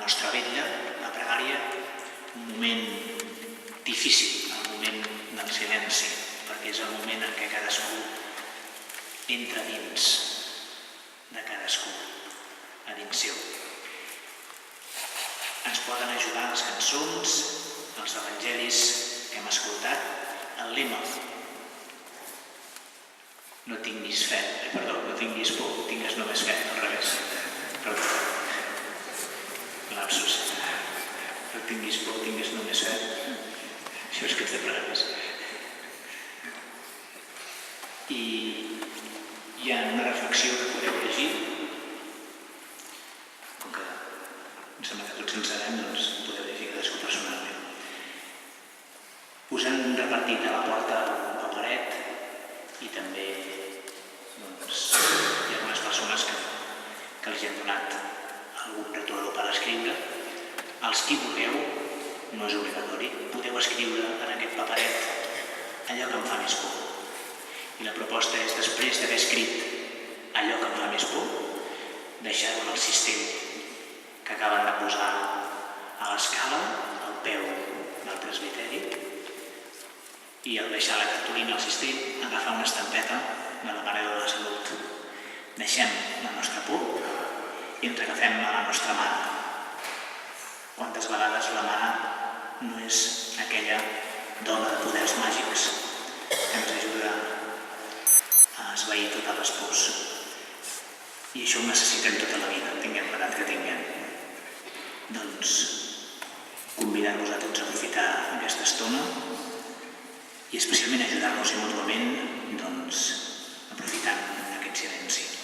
nostra vetlla, la pregària, un moment difícil, el moment del silenci, perquè és el moment en què cadascú entra dins de cadascú, a dins seu. Ens poden ajudar les cançons, els evangelis que hem escoltat, el lema. No tinguis por, tingues només fe, al revés. Perdó. Lapsus. No tinguis por, tingues només fe. Això és que ets de pregàries. I hi ha una reflexió que podeu llegir. Com que em sembla que tots en sabem, doncs podeu llegir cadascú personalment. Us han repartit a la porta un paperet i també hi ha algunes persones que els hi han donat algun retolador per escriure. Els qui vulgueu, no és obligatori, podeu escriure en aquest paperet allò que em fa més por. I la proposta és, després d'haver escrit allò que em fa més por, deixar-ho en el cistell que acaben de posar a l'escala, al peu del presbiteri, i al deixar la cartolina al cistell, agafar una estampeta de la Mare de la Salut. Deixem la nostra por i ens agafem a la nostra mare. Quantes vegades la mare no és aquella dona de poders màgics que ens ajuda a esvair totes les pors. I això ho necessitem tota la vida, tinguem l'edat que tinguem. Doncs convidar-vos a tots a aprofitar aquesta estona i especialment ajudar-nos mútuament, doncs, aprofitant aquest silenci.